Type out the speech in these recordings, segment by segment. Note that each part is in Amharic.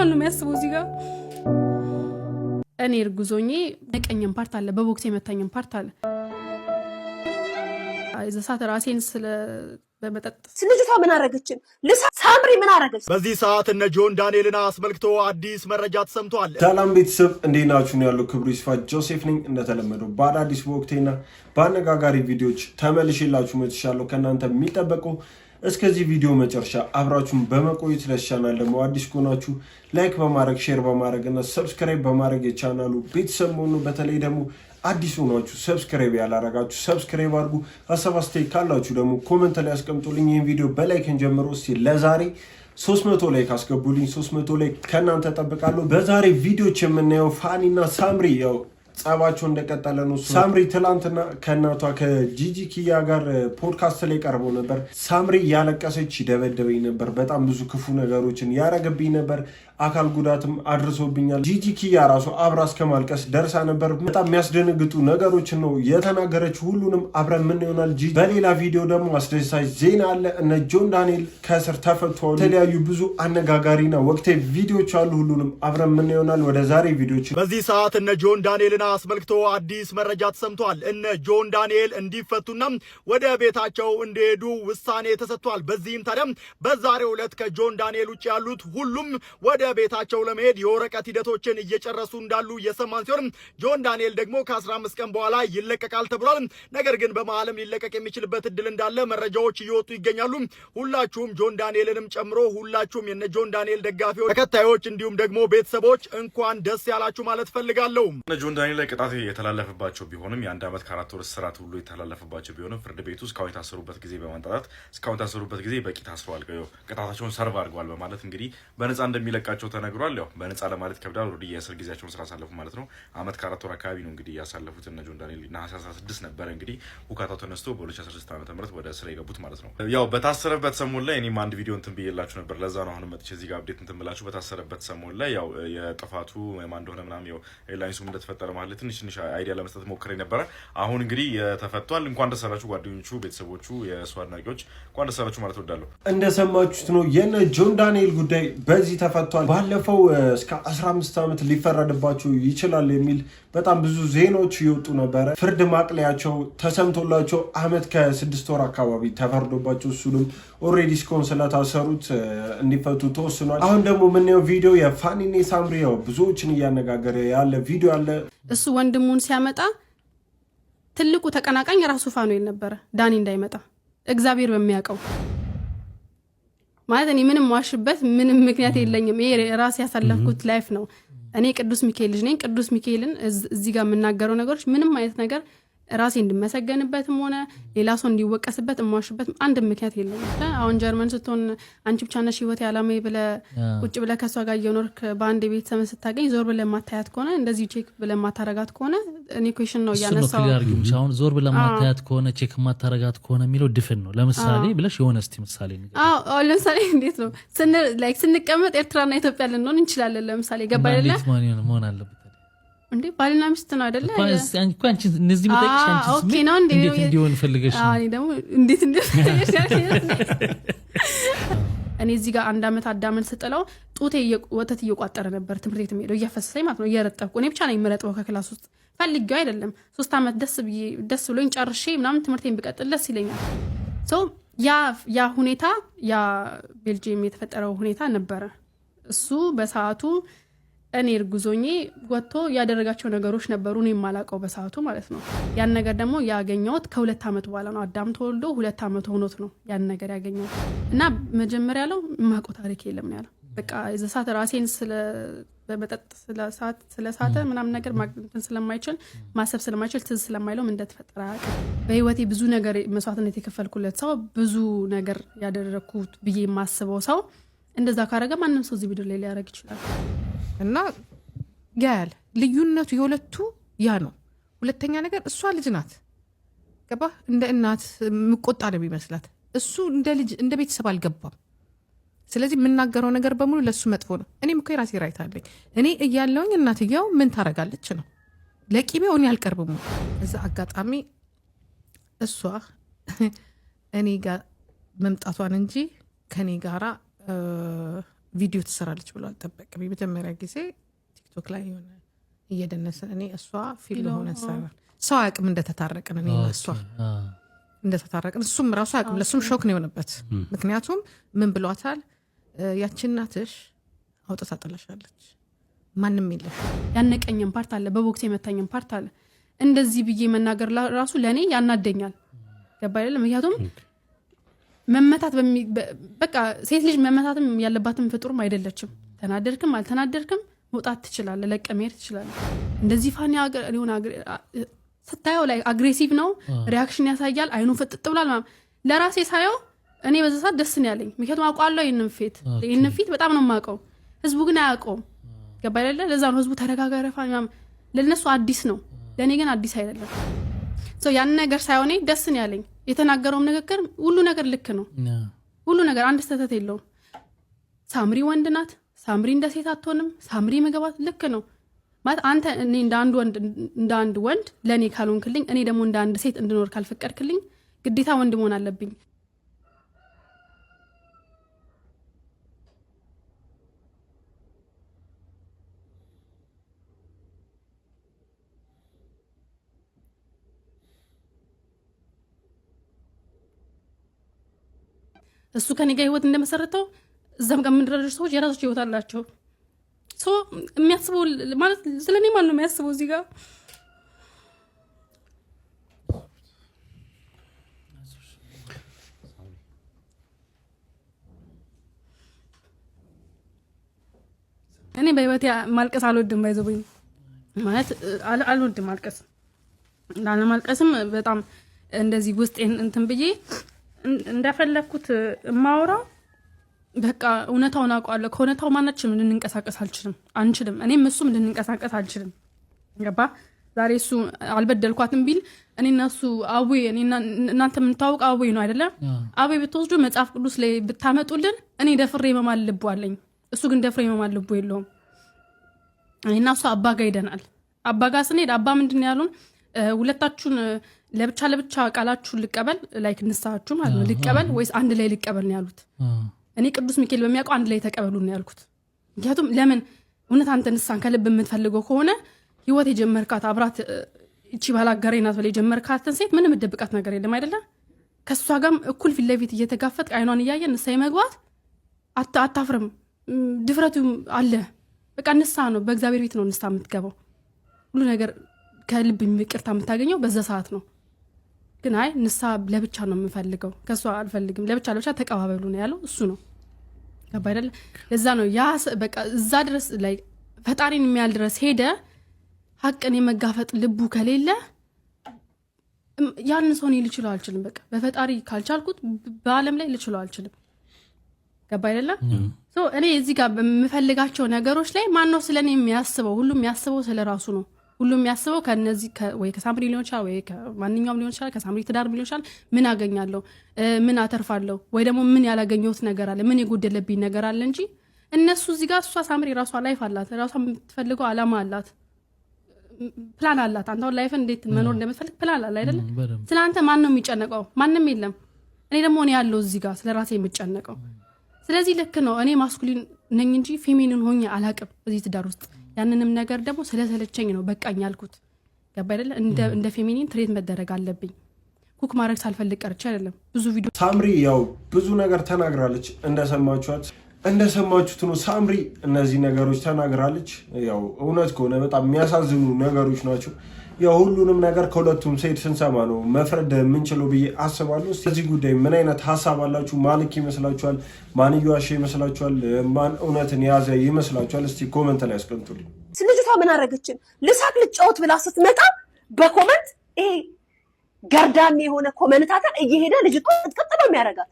ማን ነው የሚያስበው እዚህ ጋር? እኔ እርጉዞኜ ነቀኝም ፓርት አለ፣ በቦክስ የመታኝም ፓርት አለ። ዘሳት ራሴን ስለ በመጠጥ ልጅቷ ምን አረገችን? ሳምሪ ምን አረገች? በዚህ ሰዓት እነ ጆን ዳንኤልን አስመልክቶ አዲስ መረጃ ተሰምቷል። ሰላም ቤተሰብ እንዴት ናችሁ? ነው ያለው ክብሩ ይስፋ ጆሴፍ ነኝ። እንደተለመደው በአዳዲስ በወቅቴና በአነጋጋሪ ቪዲዮዎች ተመልሼላችሁ መጥቻለሁ። ከእናንተ የሚጠበቀው እስከዚህ ቪዲዮ መጨረሻ አብራችሁን በመቆየት ለቻናል ደግሞ አዲስ ከሆናችሁ ላይክ በማድረግ ሼር በማድረግ እና ሰብስክራይብ በማድረግ የቻናሉ ቤተሰብ መሆኑ፣ በተለይ ደግሞ አዲስ ሆናችሁ ሰብስክራይብ ያላረጋችሁ ሰብስክራይብ አድርጉ። ሀሳብ አስተያየት ካላችሁ ደግሞ ኮሜንት ላይ አስቀምጡልኝ። ይህን ቪዲዮ በላይክ እንጀምሮ እስቲ ለዛሬ 300 ላይክ አስገቡልኝ። 300 ላይክ ከእናንተ ጠብቃለሁ። በዛሬ ቪዲዮች የምናየው ፋኒና ሳምሪ ያው ጸባቸው እንደቀጠለ ነው። ሳምሪ ትላንትና ከእናቷ ከጂጂ ኪያ ጋር ፖድካስት ላይ ቀርቦ ነበር። ሳምሪ ያለቀሰች ይደበደበኝ ነበር፣ በጣም ብዙ ክፉ ነገሮችን ያረገብኝ ነበር፣ አካል ጉዳትም አድርሶብኛል። ጂጂ ኪያ ራሱ አብራ እስከ ማልቀስ ደርሳ ነበር። በጣም የሚያስደነግጡ ነገሮችን ነው የተናገረች። ሁሉንም አብረን ምን ይሆናል። በሌላ ቪዲዮ ደግሞ አስደሳች ዜና አለ። እነ ጆን ዳንኤል ከእስር ተፈተዋል። የተለያዩ ብዙ አነጋጋሪና ወቅታዊ ቪዲዮች አሉ። ሁሉንም አብረን ምን ይሆናል። ወደ ዛሬ ቪዲዮች በዚህ ሰዓት እነ ጆን ዳንኤልን አስመልክቶ አዲስ መረጃ ተሰምቷል። እነ ጆን ዳንኤል እንዲፈቱና ወደ ቤታቸው እንዲሄዱ ውሳኔ ተሰጥቷል። በዚህም ታዲያ በዛሬው ዕለት ከጆን ዳንኤል ውጭ ያሉት ሁሉም ወደ ቤታቸው ለመሄድ የወረቀት ሂደቶችን እየጨረሱ እንዳሉ የሰማን ሲሆን ጆን ዳንኤል ደግሞ ከ15 ቀን በኋላ ይለቀቃል ተብሏል። ነገር ግን በመሃልም ሊለቀቅ የሚችልበት እድል እንዳለ መረጃዎች እየወጡ ይገኛሉ። ሁላችሁም ጆን ዳንኤልንም ጨምሮ ሁላችሁም የነ ጆን ዳንኤል ደጋፊዎች፣ ተከታዮች እንዲሁም ደግሞ ቤተሰቦች እንኳን ደስ ያላችሁ ማለት ፈልጋለሁ። ጆን ዳንኤል ላይ ቅጣት የተላለፈባቸው ቢሆንም የ1 ዓመት ከ4 ወር እስራት ሁሉ የተላለፈባቸው ቢሆንም ፍርድ ቤቱ እስካሁን የታሰሩበት ጊዜ በማንጣጣት እስካሁን የታሰሩበት ጊዜ በቂ ታስረዋል፣ ቅጣታቸውን ሰርቭ አድርገዋል በማለት እንግዲህ በነፃ እንደሚለቃቸው ተነግሯል። ያው በነፃ ለማለት ከብዳል። ወዲ የእስር ጊዜያቸውን ስላሳለፉ ማለት ነው። ዓመት ከ4 ወር አካባቢ ነው እንግዲህ ያሳለፉት እነ ጆን ዳንኤል። ነሐሴ 16 ነበር እንግዲህ ሁካታው ተነስቶ በ2016 ዓ.ም ወደ እስር የገቡት ማለት ነው። ያው በታሰረበት ሰሞን ላይ እኔም አንድ ቪዲዮ እንትን ብዬላችሁ ነበር። ለዛ ነው አሁን መጥቼ እዚህ ጋር አፕዴት እንትን ብላችሁ። በታሰረበት ሰሞን ላይ ያው የጥፋቱ ማን እንደሆነ ምናምን ያው ኤርላይንሱም እንደተፈጠረ ማለት ትንሽ አይዲያ ለመስጠት ሞክሬ ነበረ። አሁን እንግዲህ ተፈቷል። እንኳን ደስ አላችሁ ጓደኞቹ፣ ቤተሰቦቹ፣ የእሱ አድናቂዎች እንኳን ደስ አላችሁ ማለት እወዳለሁ። እንደሰማችሁት ነው የነ ጆን ዳንኤል ጉዳይ በዚህ ተፈቷል። ባለፈው እስከ 15 ዓመት ሊፈረድባቸው ይችላል የሚል በጣም ብዙ ዜናዎች ይወጡ ነበረ። ፍርድ ማቅለያቸው ተሰምቶላቸው ዓመት ከ6 ወር አካባቢ ተፈርዶባቸው እሱንም ኦልሬዲ እስካሁን ስለታሰሩት እንዲፈቱ ተወስኗል። አሁን ደግሞ የምናየው ቪዲዮ የፋኒና ሳምሪ ያው ብዙዎችን እያነጋገረ ያለ ቪዲዮ አለ። እሱ ወንድሙን ሲያመጣ ትልቁ ተቀናቃኝ ራሱ ፋኑኤል ነበረ፣ ዳኒ እንዳይመጣ እግዚአብሔር በሚያውቀው ማለት እኔ ምንም ዋሽበት ምንም ምክንያት የለኝም። ይሄ ራስ ያሳለፍኩት ላይፍ ነው። እኔ ቅዱስ ሚካኤል ልጅ ነኝ። ቅዱስ ሚካኤልን እዚህ ጋር የምናገረው ነገሮች ምንም አይነት ነገር ራሴ እንድመሰገንበትም ሆነ ሌላ ሰው እንዲወቀስበት እማዋሽበት አንድ ምክንያት የለኝም። አሁን ጀርመን ስትሆን አንቺ ብቻ ነሽ ህይወት ያላማይ ብለህ ቁጭ ብለህ ከሷ ጋር እየኖርክ በአንድ ቤት ሰመን ስታገኝ ዞር ብለህ ማታያት ከሆነ እንደዚህ ቼክ ብለህ ማታረጋት ከሆነ እኔ ኩዌሽን ነው ያነሳው። አሁን ዞር ብለህ ማታያት ከሆነ ቼክ ማታረጋት ከሆነ የሚለው ድፍን ነው። ለምሳሌ ብለሽ የሆነ እስቲ ምሳሌ ነገር ለምሳሌ እንዴት ነው ስንቀመጥ ኤርትራና ኢትዮጵያ ልንሆን እንችላለን። ለምሳሌ ገባ አይደለ መሆን አለበት እንዴ? ባልና ሚስት ነው አይደለ? አንቺ እነዚህ መጣቅሽ አንቺ ኦኬ ነው እንዴ? እንዴት እንዲሆን ፈልገሽ ነው? እኔ ደግሞ እንዴት እኔ እዚህ ጋር 1 ዓመት አዳመን ስጥለው ጡቴ ወተት እየቋጠረ ነበር። ትምህርት ቤት ሄዶ እያፈሰሰኝ ማለት ነው፣ እየረጠብኩ። እኔ ብቻ ነኝ የምረጥበው ከክላስ ውስጥ ፈልጌው አይደለም። 3 ዓመት ደስ ብሎኝ ጨርሼ ምናምን ትምህርቴን ብቀጥል ደስ ይለኛል። ያ ሁኔታ ያ ቤልጂየም የተፈጠረው ሁኔታ ነበረ። እሱ በሰዓቱ እኔ እርጉዞኜ ወጥቶ ያደረጋቸው ነገሮች ነበሩ፣ እኔ የማላውቀው በሰዓቱ ማለት ነው። ያን ነገር ደግሞ ያገኘሁት ከ2 ዓመት በኋላ ነው። አዳም ተወልዶ 2 ዓመት ሆኖት ነው ያን ነገር ያገኘሁት። እና መጀመሪያ ያለው የማውቀው ታሪክ የለም ነው ያለው። በቃ የዘሳት ራሴን በመጠጥ ስለሳተ ምናምን ነገር ማግኘትን ስለማይችል ማሰብ ስለማይችል ትዝ ስለማይለው ምን እንደተፈጠረ አያውቅም። በህይወቴ ብዙ ነገር መስዋዕትነት የከፈልኩለት ሰው፣ ብዙ ነገር ያደረኩት ብዬ የማስበው ሰው እንደዛ ካረገ ማንም ሰው እዚህ ቢድር ላይ ሊያደርግ ይችላል። እና ያል ልዩነቱ የሁለቱ ያ ነው። ሁለተኛ ነገር እሷ ልጅ ናት፣ ገባ እንደ እናት ምቆጣ ነው የሚመስላት። እሱ እንደ ልጅ እንደ ቤተሰብ አልገባም። ስለዚህ የምናገረው ነገር በሙሉ ለሱ መጥፎ ነው። እኔም እኮ የራሴ ራይት አለኝ። እኔ እያለውኝ እናትየው ምን ታረጋለች ነው ለቂቤው እኔ አልቀርብም። እዛ አጋጣሚ እሷ እኔ ጋር መምጣቷን እንጂ ከኔ ጋራ ቪዲዮ ትሰራለች ብሎ አልጠበቅም። የመጀመሪያ ጊዜ ቲክቶክ ላይ የሆነ እየደነሰን እኔ እሷ ፊልም ሆነ ሰራ ሰው አቅም እንደተታረቅን እኔ እሷ እንደተታረቅን እሱም ራሱ አቅም ለሱም ሾክ ነው የሆነበት። ምክንያቱም ምን ብሏታል? ያችን እናትሽ አውጥታ ጥለሻለች፣ ማንም የለም። ያነቀኝም ፓርት አለ፣ በቦክስ የመታኝም ፓርት አለ። እንደዚህ ብዬ መናገር ራሱ ለእኔ ያናደኛል። ገባ አይደለም? ምክንያቱም መመታት በቃ ሴት ልጅ መመታትም ያለባትም ፍጡርም አይደለችም። ተናደርክም አልተናደርክም መውጣት ትችላለህ፣ ለቀህ መሄድ ትችላለህ። እንደዚህ ፋኒ ስታየው ላይ አግሬሲቭ ነው፣ ሪያክሽን ያሳያል፣ አይኑ ፍጥጥ ብሏል። ለራሴ ሳየው እኔ በዛ ሰዓት ደስ ነው ያለኝ። ምክንያቱም አውቃለሁ ይህንን ፊት በጣም ነው የማውቀው። ህዝቡ ግን አያውቀውም። ገባ አይደለ? ለዛ ነው ህዝቡ ተረጋጋረ ፋኒ ለነሱ አዲስ ነው፣ ለእኔ ግን አዲስ አይደለም። ያን ነገር ሳይሆን ደስ ነው ያለኝ። የተናገረውም ንግግር ሁሉ ነገር ልክ ነው። ሁሉ ነገር አንድ ስህተት የለውም። ሳምሪ ወንድ ናት፣ ሳምሪ እንደ ሴት አትሆንም፣ ሳምሪ መገባት ልክ ነው ማለት አንተ እኔ እንደ አንድ ወንድ ለእኔ ካልሆንክልኝ፣ እኔ ደግሞ እንደ አንድ ሴት እንድኖር ካልፈቀድክልኝ ግዴታ ወንድ መሆን አለብኝ። እሱ ከኔ ጋር ህይወት እንደመሰረተው እዛም ጋር የምንረዱ ሰዎች የራሳቸው ህይወት አላቸው። የሚያስበው ማለት ስለኔ ማን ነው የሚያስበው? እዚህ ጋር እኔ በህይወቴ ማልቀስ አልወድም። ባይዘበኝ ማለት አልወድም ማልቀስ። ላለማልቀስም በጣም እንደዚህ ውስጤን እንትን ብዬ እንደፈለኩት ማውራው በቃ እውነታውን አውቃለሁ። ከእውነታው ማናችንም ልንንቀሳቀስ አንችልም። እኔም እሱም ልንንቀሳቀስ አልችልም። ገባ? ዛሬ እሱ አልበደልኳትም ቢል እኔና እሱ እናንተ የምንታወቅ አዌ ነው አይደለም? አዌ ብትወስዱ መጽሐፍ ቅዱስ ላይ ብታመጡልን እኔ ደፍሬ መማል ልቡ አለኝ። እሱ ግን ደፍሬ መማል ልቡ የለውም። እኔና እሱ አባጋ ሄደናል። አባጋ ስንሄድ አባ ምንድን ነው ያሉን? ሁለታችሁን ለብቻ ቃላችሁን ልቀበል ላይክ ንስሐችሁ ማለት ነው ልቀበል ወይስ አንድ ላይ ልቀበል ነው ያሉት። እኔ ቅዱስ ሚካኤል በሚያውቀው አንድ ላይ ተቀበሉ ነው ያልኩት። ምክንያቱም ለምን እውነት አንተ ንስሐን ከልብ የምትፈልገው ከሆነ ህይወት የጀመርካት አብራት እቺ ባላጋሬ ናት ብለህ የጀመርካትን ሴት ምንም ደብቃት ነገር የለም አይደለ? ከሷ ጋርም እኩል ፊት ለፊት እየተጋፈጥ አይኗን እያየ ንስሐ መግባት አታፍርም። ድፍረቱ አለ። በቃ ንስሐ ነው፣ በእግዚአብሔር ቤት ነው ንስሐ የምትገባው። ሁሉ ነገር ከልብ ይቅርታ የምታገኘው በዛ ሰዓት ነው። ግን አይ ንስሐ ለብቻ ነው የምፈልገው፣ ከሷ አልፈልግም፣ ለብቻ ተቀባበሉ ነው ያለው። እሱ ነው ገባ አይደለ? ለዛ ነው ያ በቃ እዛ ድረስ ላይ ፈጣሪን የሚያል ድረስ ሄደ። ሀቅን የመጋፈጥ ልቡ ከሌለ ያንን ሰው እኔ ልችለው አልችልም። በቃ በፈጣሪ ካልቻልኩት በአለም ላይ ልችለው አልችልም። ገባ አይደለ? እኔ እዚህ ጋር በምፈልጋቸው ነገሮች ላይ ማነው ስለኔ የሚያስበው? ሁሉም የሚያስበው ስለራሱ ነው። ሁሉም የሚያስበው ከነዚህ ወይ ከሳምሪ ሊሆን ይችላል፣ ወይ ከማንኛውም ሊሆን ይችላል፣ ከሳምሪ ትዳር ሊሆን ይችላል። ምን አገኛለሁ፣ ምን አተርፋለሁ፣ ወይ ደግሞ ምን ያላገኘሁት ነገር አለ፣ ምን የጎደለብኝ ነገር አለ እንጂ እነሱ እዚህ ጋር እሷ ሳምሪ ራሷ ላይፍ አላት፣ ራሷ የምትፈልገው አላማ አላት፣ ፕላን አላት። አንተ አሁን ላይፍ እንዴት መኖር እንደምትፈልግ ፕላን አለ አይደለ? ስለአንተ ማን ነው የሚጨነቀው? ማንም የለም። እኔ ደግሞ እኔ ያለው እዚህ ጋር ስለራሴ የምጨነቀው። ስለዚህ ልክ ነው እኔ ማስኩሊን ነኝ እንጂ ፌሚኒን ሆኜ አላቅም እዚህ ትዳር ውስጥ። ያንንም ነገር ደግሞ ስለሰለቸኝ ነው በቃኝ ያልኩት። ገባ አይደለ? እንደ ፌሚኒን ትሬት መደረግ አለብኝ። ኩክ ማድረግ ሳልፈልግ ቀርቼ አይደለም። ብዙ ቪዲዮ ሳምሪ ያው ብዙ ነገር ተናግራለች። እንደሰማችሁት ነው ሳምሪ እነዚህ ነገሮች ተናግራለች። ያው እውነት ከሆነ በጣም የሚያሳዝኑ ነገሮች ናቸው። ያው ሁሉንም ነገር ከሁለቱም ሴት ስንሰማ ነው መፍረድ የምንችለው ብዬ አስባለሁ። ስለዚህ ጉዳይ ምን አይነት ሀሳብ አላችሁ? ማን ልክ ይመስላችኋል? ማን እየዋሸ ይመስላችኋል? ማን እውነትን የያዘ ይመስላችኋል? እስቲ ኮመንት ላይ አስቀምጡልኝ። ልጅቷ ምን አረገችን? ልሳቅ ልጫወት ብላ ስትመጣ በኮመንት ይሄ ገርዳሚ የሆነ ኮመንታተር እየሄደ ልጅቷ ጥቅጥ ነው የሚያረጋት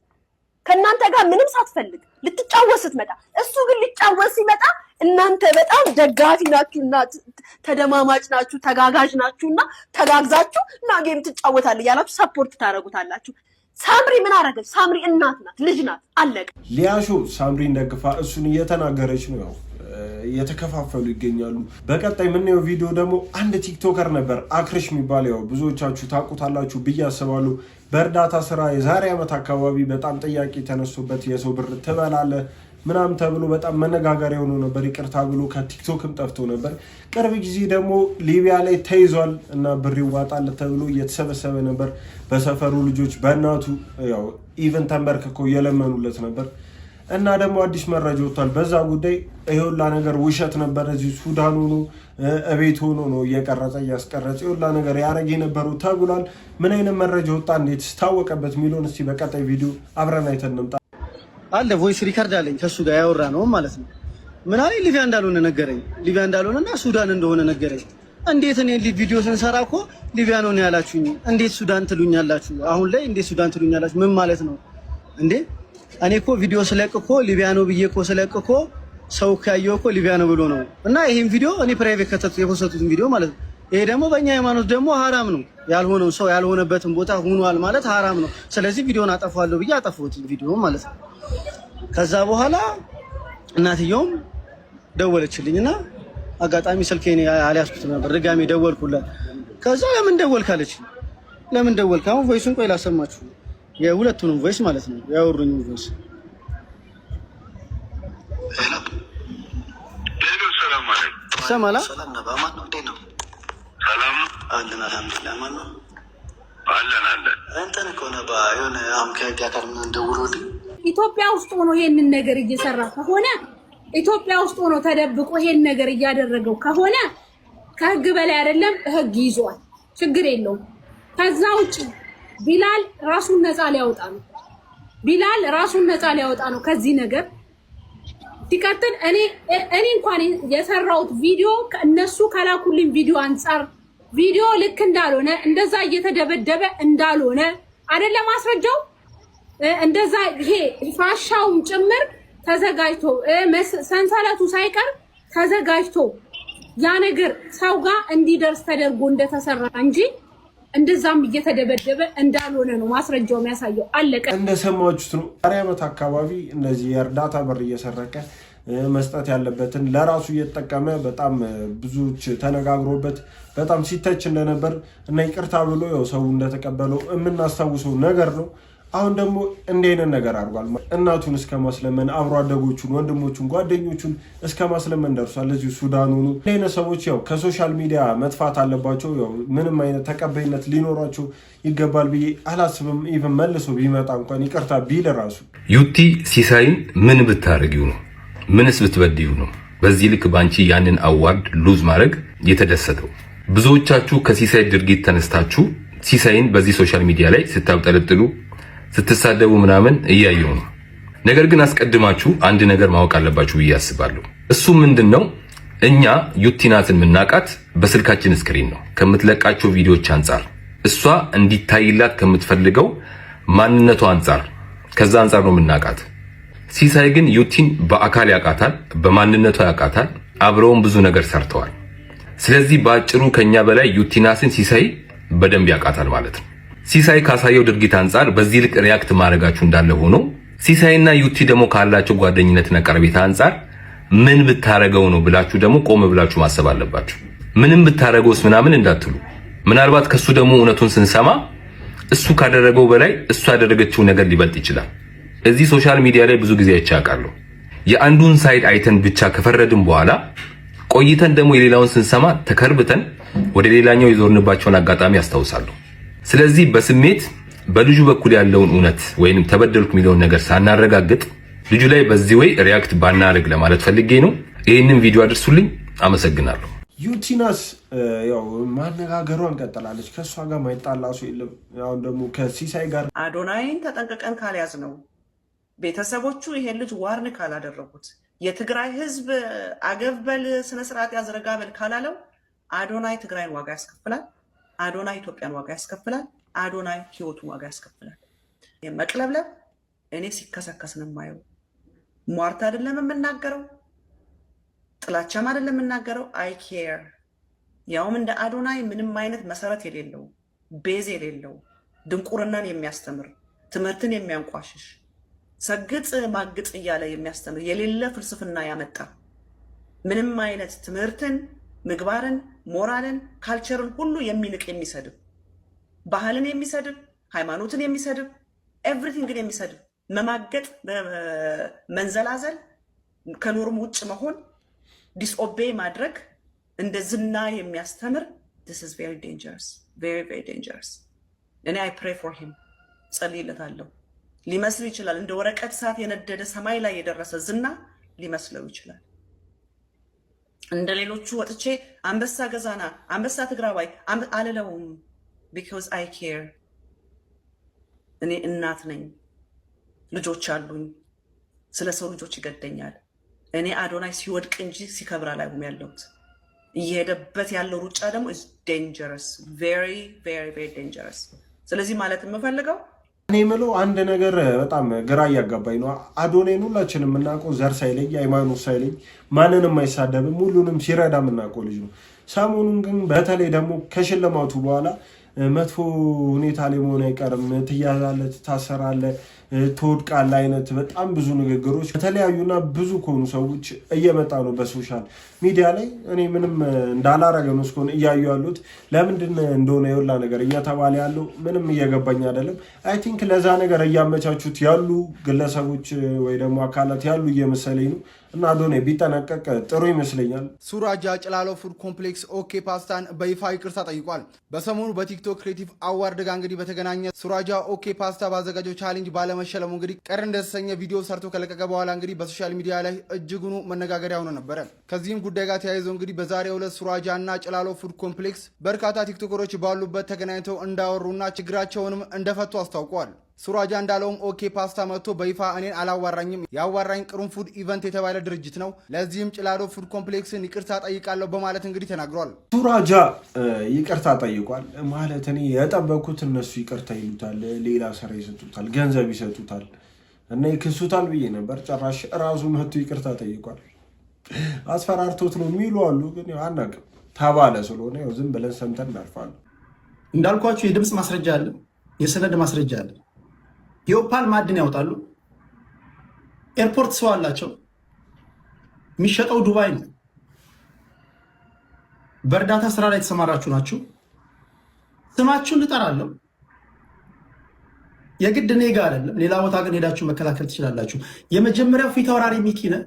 ከእናንተ ጋር ምንም ሳትፈልግ ልትጫወት ስትመጣ። እሱ ግን ሊጫወት ሲመጣ እናንተ በጣም ደጋፊ ናችሁና ተደማማጭ ናችሁ፣ ተጋጋዥ ናችሁና ተጋግዛችሁ እና ጌም ትጫወታለህ ያላችሁ ሰፖርት ታረጉታላችሁ። ሳምሪ ምን አረገች? ሳምሪ እናት ናት፣ ልጅ ናት፣ አለቀ። ሊያሾ ሳምሪን ደግፋ እሱን እየተናገረች ነው። ያው እየተከፋፈሉ ይገኛሉ። በቀጣይ የምናየው ቪዲዮ ደግሞ አንድ ቲክቶከር ነበር አክርሽ የሚባል ያው ብዙዎቻችሁ ታውቁታላችሁ ብዬ አስባለሁ። በእርዳታ ስራ የዛሬ ዓመት አካባቢ በጣም ጥያቄ ተነስቶበት የሰው ብር ትበላለህ ምናምን ተብሎ በጣም መነጋገሪያ ሆኖ ነበር። ይቅርታ ብሎ ከቲክቶክም ጠፍቶ ነበር። ቅርብ ጊዜ ደግሞ ሊቢያ ላይ ተይዟል እና ብር ይዋጣለት ተብሎ እየተሰበሰበ ነበር በሰፈሩ ልጆች በእናቱ ያው ኢቨን ተንበርክኮ እየለመኑለት ነበር። እና ደግሞ አዲስ መረጃ ወጥቷል በዛ ጉዳይ። ይሄውላ ነገር ውሸት ነበር። እዚህ ሱዳን ሆኖ እቤት ሆኖ ነው እየቀረጸ እያስቀረጸ ይሄውላ ነገር ያረግ የነበረው ተብሏል። ምን አይነት መረጃ ወጣ እንዴት ስታወቀበት ሚሊዮን እስቲ በቀጣይ ቪዲዮ አብረን አይተን እንምጣ። አለ ቮይስ ሪካርድ አለኝ ከሱ ጋር ያወራ ነው ማለት ነው። ምን አለ ሊቢያ እንዳልሆነ ነገረኝ። ሊቢያ እንዳልሆነና ሱዳን እንደሆነ ነገረኝ። እንዴት እኔ ቪዲዮ ስንሰራ እኮ ሊቢያ ነው ያላችሁኝ፣ እንዴት ሱዳን ትሉኛላችሁ? አሁን ላይ እንዴት ሱዳን ትሉኛላችሁ? ምን ማለት ነው እንዴ? እኔ እኮ ቪዲዮ ስለቅ እኮ ሊቢያ ነው ብዬ እኮ ስለቅ እኮ ሰው ካየው እኮ ሊቢያ ነው ብሎ ነው። እና ይሄን ቪዲዮ እኔ ፕራይቬት ከተቱ የፖስተቱን ቪዲዮ ማለት ነው። ይሄ ደግሞ በእኛ ሃይማኖት ደግሞ ሐራም ነው። ያልሆነው ሰው ያልሆነበትን ቦታ ሆኗል ማለት ሐራም ነው። ስለዚህ ቪዲዮን አጠፋለሁ ብዬ አጠፋሁት ቪዲዮ ማለት ነው። ከዛ በኋላ እናትየውም ደወለችልኝና አጋጣሚ ስልኬን አልያዝኩትም ነበር። ድጋሜ ደወልኩላት። ከዛ ለምን ደወልክ አለች። ለምን ደወልክ? አሁን ቮይሱን ቆይ ላሰማችሁ፣ የሁለቱንም ቮይስ ማለት ነው ያወሩኝ ቮይስ። ሰላም አለይኩም። ሰማላ ሰላም ነው። በማን ነው? እንዴት ነው? ሰላም አለን። አልሐምዱሊላህ። ማን ነው? አለን አለን። እንትን እኮ ነው የሆነ አሁን ከህግ አካል ምን ደውሎልኝ ኢትዮጵያ ውስጥ ሆኖ ይሄንን ነገር እየሰራ ከሆነ ኢትዮጵያ ውስጥ ሆኖ ተደብቆ ይሄን ነገር እያደረገው ከሆነ ከህግ በላይ አይደለም፣ ህግ ይዟል። ችግር የለውም። ከዛ ውጪ ቢላል ራሱን ነፃ ሊያወጣ ነው። ቢላል ራሱን ነፃ ሊያወጣ ነው ከዚህ ነገር። ሲቀጥል እኔ እንኳን የሰራሁት ቪዲዮ ከነሱ ከላኩልኝ ቪዲዮ አንፃር ቪዲዮ ልክ እንዳልሆነ እንደዛ እየተደበደበ እንዳልሆነ አይደለም ማስረጃው እንደዛ ይሄ ፋሻውም ጭምር ተዘጋጅቶ ሰንሰለቱ ሳይቀር ተዘጋጅቶ ያ ነገር ሰው ጋር እንዲደርስ ተደርጎ እንደተሰራ እንጂ እንደዛም እየተደበደበ እንዳልሆነ ነው ማስረጃው የሚያሳየው። አለቀ። እንደሰማችሁት ነው። ዛሬ ዓመት አካባቢ እነዚህ የእርዳታ ብር እየሰረቀ መስጠት ያለበትን ለራሱ እየተጠቀመ በጣም ብዙዎች ተነጋግሮበት በጣም ሲተች እንደነበር እና ይቅርታ ብሎ ያው ሰው እንደተቀበለው የምናስታውሰው ነገር ነው። አሁን ደግሞ እንዲህ አይነት ነገር አድርጓል። እናቱን እስከ ማስለመን አብሮ አደጎቹን፣ ወንድሞቹን፣ ጓደኞቹን እስከ ማስለመን ደርሷል። ለዚህ ሱዳን ሆኑ እንዲህ አይነት ሰዎች ያው ከሶሻል ሚዲያ መጥፋት አለባቸው። ያው ምንም አይነት ተቀባይነት ሊኖራቸው ይገባል ብዬ አላስብም። ኢቭን መልሶ ቢመጣ እንኳን ይቅርታ ቢል ራሱ ዩቲ ሲሳይን ምን ብታረጊው ነው? ምንስ ብትበድዩ ነው በዚህ ልክ ባንቺ ያንን አዋርድ ሉዝ ማድረግ የተደሰተው? ብዙዎቻችሁ ከሲሳይ ድርጊት ተነስታችሁ ሲሳይን በዚህ ሶሻል ሚዲያ ላይ ስታብጠለጥሉ ስትሳደቡ ምናምን እያየው ነው። ነገር ግን አስቀድማችሁ አንድ ነገር ማወቅ አለባችሁ ብዬ አስባለሁ። እሱ ምንድነው? እኛ ዩቲናትን ምናቃት በስልካችን ስክሪን ነው ከምትለቃቸው ቪዲዮዎች አንፃር፣ እሷ እንዲታይላት ከምትፈልገው ማንነቷ አንፃር፣ ከዛ አንፃር ነው ምናቃት። ሲሳይ ግን ዩቲን በአካል ያቃታል፣ በማንነቷ ያቃታል፣ አብረውም ብዙ ነገር ሰርተዋል። ስለዚህ በአጭሩ ከኛ በላይ ዩቲናትን ሲሳይ በደንብ ያቃታል ማለት ነው። ሲሳይ ካሳየው ድርጊት አንፃር በዚህ ልክ ሪያክት ማድረጋችሁ እንዳለ ሆኖ ሲሳይና ዩቲ ደግሞ ካላቸው ጓደኝነትና ቀረቤታ አንፃር ምን ብታረገው ነው ብላችሁ ደግሞ ቆም ብላችሁ ማሰብ አለባችሁ። ምንም ብታረገውስ ምናምን እንዳትሉ። ምናልባት ከሱ ደግሞ እውነቱን ስንሰማ እሱ ካደረገው በላይ እሱ ያደረገችው ነገር ሊበልጥ ይችላል። እዚህ ሶሻል ሚዲያ ላይ ብዙ ጊዜ አይቻቃለሁ። የአንዱን ሳይድ አይተን ብቻ ከፈረድን በኋላ ቆይተን ደግሞ የሌላውን ስንሰማ ተከርብተን ወደ ሌላኛው የዞርንባቸውን አጋጣሚ ያስታውሳለሁ። ስለዚህ በስሜት በልጁ በኩል ያለውን እውነት ወይንም ተበደልኩ የሚለውን ነገር ሳናረጋግጥ ልጁ ላይ በዚህ ወይ ሪያክት ባናደርግ ለማለት ፈልጌ ነው። ይህንን ቪዲዮ አድርሱልኝ። አመሰግናለሁ። ዩቲናስ ያው ማነጋገሯን ቀጥላለች። ከእሷ ጋር ማይጣላ ሰው የለም። አሁን ደግሞ ከሲሳይ ጋር አዶናይን ተጠንቅቀን ካልያዝ ነው ቤተሰቦቹ ይሄን ልጅ ዋርን ካላደረጉት የትግራይ ህዝብ አገብበል ስነስርዓት ያዝረጋበል ካላለው አዶናይ ትግራይን ዋጋ ያስከፍላል። አዶናይ ኢትዮጵያን ዋጋ ያስከፍላል። አዶናይ ህይወቱን ዋጋ ያስከፍላል። የመቅለብለብ እኔ ሲከሰከስ ነው የማየው። ሟርት አይደለም የምናገረው፣ ጥላቻም አይደለም የምናገረው። አይ ኬር ያውም እንደ አዶናይ ምንም አይነት መሰረት የሌለው ቤዝ የሌለው ድንቁርናን የሚያስተምር ትምህርትን የሚያንቋሽሽ ሰግጥ ማግጥ እያለ የሚያስተምር የሌለ ፍልስፍና ያመጣ ምንም አይነት ትምህርትን፣ ምግባርን፣ ሞራልን፣ ካልቸርን ሁሉ የሚንቅ የሚሰድብ፣ ባህልን የሚሰድብ፣ ሃይማኖትን የሚሰድብ፣ ኤቭሪቲንግን የሚሰድብ፣ መማገጥ፣ መንዘላዘል ከኖርም ውጭ መሆን ዲስኦቤይ ማድረግ እንደ ዝና የሚያስተምር this is very dangerous, very very dangerous. እኔ I pray for him ጸልይለታለሁ። ሊመስል ይችላል እንደ ወረቀት ሰዓት የነደደ ሰማይ ላይ የደረሰ ዝና ሊመስለው ይችላል። እንደ ሌሎቹ ወጥቼ አንበሳ ገዛና አንበሳ ትግራዋይ አልለውም because I care. እኔ እናት ነኝ፣ ልጆች አሉኝ፣ ስለ ሰው ልጆች ይገደኛል። እኔ አዶናይ ሲወድቅ እንጂ ሲከብር አላይም ያለሁት። እየሄደበት ያለው ሩጫ ደግሞ is dangerous, very very very dangerous. ስለዚህ ማለት የምፈልገው እኔ የምለው አንድ ነገር በጣም ግራ እያጋባኝ ነው። አዶናይን ሁላችንም የምናውቀው ዘር ሳይለይ ሃይማኖት ሳይለይ ማንንም አይሳደብም፣ ሁሉንም ሲረዳ የምናውቀው ልጅ ነው። ሰሞኑን ግን በተለይ ደግሞ ከሽልማቱ በኋላ መጥፎ ሁኔታ ላይ መሆን አይቀርም፣ ትያዛለህ፣ ትታሰራለህ፣ ትወድቃለህ አይነት በጣም ብዙ ንግግሮች ከተለያዩና ብዙ ከሆኑ ሰዎች እየመጣ ነው በሶሻል ሚዲያ ላይ። እኔ ምንም እንዳላረገ ነው እስኮን እያዩ ያሉት ለምንድን እንደሆነ የወላ ነገር እየተባለ ያለው ምንም እየገባኝ አይደለም። አይ ቲንክ ለዛ ነገር እያመቻቹት ያሉ ግለሰቦች ወይ ደግሞ አካላት ያሉ እየመሰለኝ ነው። እና አዶናይ ቢጠነቀቅ ጥሩ ይመስለኛል። ሱራጃ ጭላሎ ፉድ ኮምፕሌክስ ኦኬ ፓስታን በይፋ ይቅርታ ጠይቋል። በሰሞኑ በቲክቶክ ክሬቲቭ አዋርድ ጋር እንግዲህ በተገናኘ ሱራጃ ኦኬ ፓስታ ባዘጋጀው ቻሌንጅ ባለመሸለሙ እንግዲህ ቀር እንደተሰኘ ቪዲዮ ሰርቶ ከለቀቀ በኋላ እንግዲህ በሶሻል ሚዲያ ላይ እጅጉኑ መነጋገሪያ ሆኖ ነበረ። ከዚህም ጉዳይ ጋር ተያይዞ እንግዲህ በዛሬው ዕለት ሱራጃ እና ጭላሎ ፉድ ኮምፕሌክስ በርካታ ቲክቶከሮች ባሉበት ተገናኝተው እንዳወሩና ችግራቸውንም እንደፈቱ አስታውቀዋል። ሱራጃ እንዳለውም ኦኬ ፓስታ መጥቶ በይፋ እኔን አላዋራኝም፣ ያዋራኝ ቅርንፉድ ኢቨንት የተባለ ድርጅት ነው። ለዚህም ጭላሎ ፉድ ኮምፕሌክስን ይቅርታ ጠይቃለሁ በማለት እንግዲህ ተናግሯል። ሱራጃ ይቅርታ ጠይቋል ማለት እኔ የጠበኩት እነሱ ይቅርታ ይሉታል፣ ሌላ ስራ ይሰጡታል፣ ገንዘብ ይሰጡታል እና ይክሱታል ብዬ ነበር። ጭራሽ ራሱ መጥቶ ይቅርታ ጠይቋል። አስፈራርቶት ነው የሚሉ አሉ፣ ግን አናውቅም ተባለ ስለሆነ ያው ዝም ብለን ሰምተን እናልፋለን። እንዳልኳችሁ የድምፅ ማስረጃ አለ፣ የሰነድ ማስረጃ አለ። የኦፓል ማዕድን ያወጣሉ። ኤርፖርት ሰው አላቸው። የሚሸጠው ዱባይ ነው። በእርዳታ ስራ ላይ የተሰማራችሁ ናችሁ። ስማችሁን ልጠራለሁ። የግድ እኔ ጋር አይደለም፣ ሌላ ቦታ ግን ሄዳችሁ መከላከል ትችላላችሁ። የመጀመሪያው ፊት አውራሪ ሚኪ ነህ።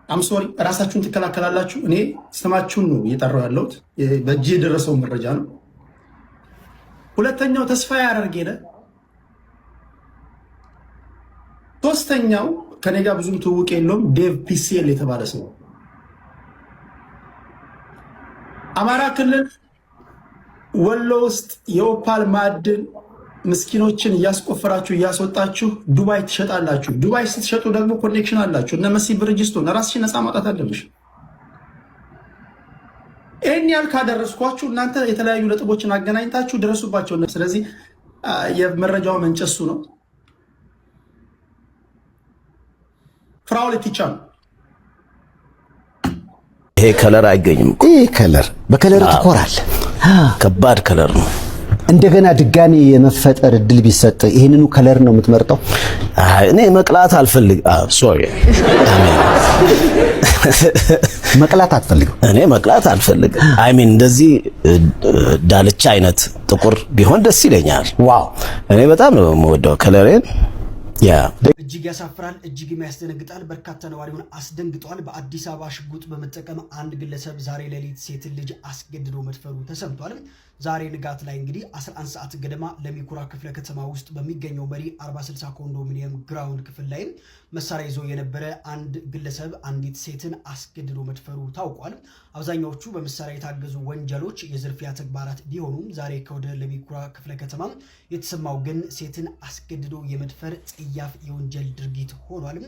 አምሶሪ ራሳችሁን ትከላከላላችሁ። እኔ ስማችሁን ነው እየጠራው ያለሁት። በእጅ የደረሰው መረጃ ነው። ሁለተኛው ተስፋ ያደርግ የለ። ሶስተኛው ከኔ ጋር ብዙም ትውውቅ የለውም ዴቭ ፒሲኤል የተባለ ሰው አማራ ክልል ወሎ ውስጥ የኦፓል ማዕድን ምስኪኖችን እያስቆፈራችሁ እያስወጣችሁ ዱባይ ትሸጣላችሁ። ዱባይ ስትሸጡ ደግሞ ኮኔክሽን አላችሁ እነ መሲ ብርጅስቶን። ራስሽን ነፃ ማውጣት አለብሽ። ይህን ያህል ካደረስኳችሁ እናንተ የተለያዩ ነጥቦችን አገናኝታችሁ ድረሱባቸው። ስለዚህ የመረጃው ምንጭ እሱ ነው። ፍራኦል ኢቲቻ ነው። ይሄ ከለር አይገኝም። ይሄ ከለር በከለር ትኮራል። ከባድ ከለር ነው። እንደገና ድጋሚ የመፈጠር እድል ቢሰጥ ይሄንኑ ከለር ነው የምትመርጠው? እኔ መቅላት አልፈልግ። ሶሪ መቅላት አትፈልግም? እኔ መቅላት አልፈልግም። አይ ሚን እንደዚህ ዳልቻ አይነት ጥቁር ቢሆን ደስ ይለኛል። ዋው እኔ በጣም ነው የምወደው ከለሬን። እጅግ ያሳፍራል፣ እጅግ ያስደነግጣል። በርካታ ነዋሪውን አስደንግጧል። በአዲስ አበባ ሽጉጥ በመጠቀም አንድ ግለሰብ ዛሬ ሌሊት ሴትን ልጅ አስገድዶ መድፈሩ ተሰምቷል። ዛሬ ንጋት ላይ እንግዲህ 11 ሰዓት ገደማ ለሚኩራ ክፍለ ከተማ ውስጥ በሚገኘው መሪ 40/60 ኮንዶሚኒየም ግራውንድ ክፍል ላይ መሳሪያ ይዞ የነበረ አንድ ግለሰብ አንዲት ሴትን አስገድዶ መድፈሩ ታውቋል። አብዛኛዎቹ በመሳሪያ የታገዙ ወንጀሎች የዝርፊያ ተግባራት ቢሆኑም ዛሬ ከወደ ለሚኩራ ክፍለ ከተማ የተሰማው ግን ሴትን አስገድዶ የመድፈር ጽያፍ የወንጀል ድርጊት ሆኗል።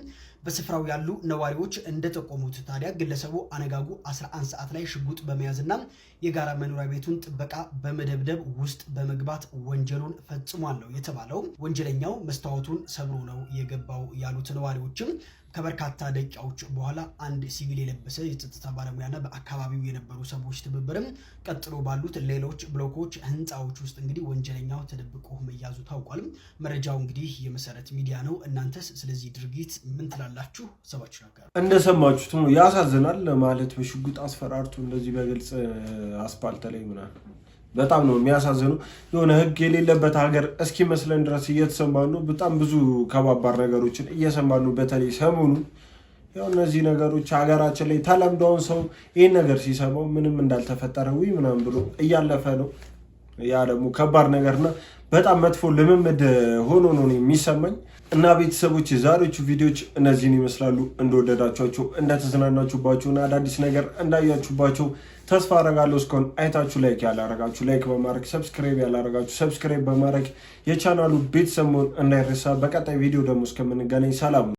በስፍራው ያሉ ነዋሪዎች እንደጠቆሙት ታዲያ ግለሰቡ አነጋጉ 11 ሰዓት ላይ ሽጉጥ በመያዝና የጋራ መኖሪያ ቤቱን ጥበቃ በመደብደብ ውስጥ በመግባት ወንጀሉን ፈጽሟል ነው የተባለው። ወንጀለኛው መስታወቱን ሰብሮ ነው የገባው ያሉት ነዋሪዎችም ከበርካታ ደቂቃዎች በኋላ አንድ ሲቪል የለበሰ የጸጥታ ባለሙያና በአካባቢው የነበሩ ሰዎች ትብብርም ቀጥሎ ባሉት ሌሎች ብሎኮች ህንፃዎች ውስጥ እንግዲህ ወንጀለኛው ተደብቆ መያዙ ታውቋል። መረጃው እንግዲህ የመሰረት ሚዲያ ነው። እናንተስ ስለዚህ ድርጊት ምን ትላላችሁ? ሰባችሁ ነገር እንደሰማችሁት ነው። ያሳዝናል ማለት በሽጉጥ አስፈራርቱ እንደዚህ በግልጽ አስፓልት ላይ ምናምን በጣም ነው የሚያሳዝነው። የሆነ ህግ የሌለበት ሀገር እስኪመስለን ድረስ እየተሰማን ነው። በጣም ብዙ ከባባር ነገሮችን እየሰማን ነው። በተለይ ሰሞኑን ያው እነዚህ ነገሮች ሀገራችን ላይ ተለምደውን ሰው ይህን ነገር ሲሰማው ምንም እንዳልተፈጠረ ምናምን ብሎ እያለፈ ነው። ያ ደግሞ ከባድ ነገርና በጣም መጥፎ ልምምድ ሆኖ ነው የሚሰማኝ። እና ቤተሰቦች የዛሬዎቹ ቪዲዮዎች እነዚህን ይመስላሉ። እንደወደዳችኋቸው እንደተዝናናችሁባቸውና አዳዲስ ነገር እንዳያችሁባቸው ተስፋ አረጋለሁ። እስካሁን አይታችሁ ላይክ ያላረጋችሁ ላይክ በማድረግ ሰብስክራይብ ያላረጋችሁ ሰብስክራይብ በማድረግ የቻናሉ ቤተሰብ መሆን እንዳይረሳ። በቀጣይ ቪዲዮ ደግሞ እስከምንገናኝ ሰላም።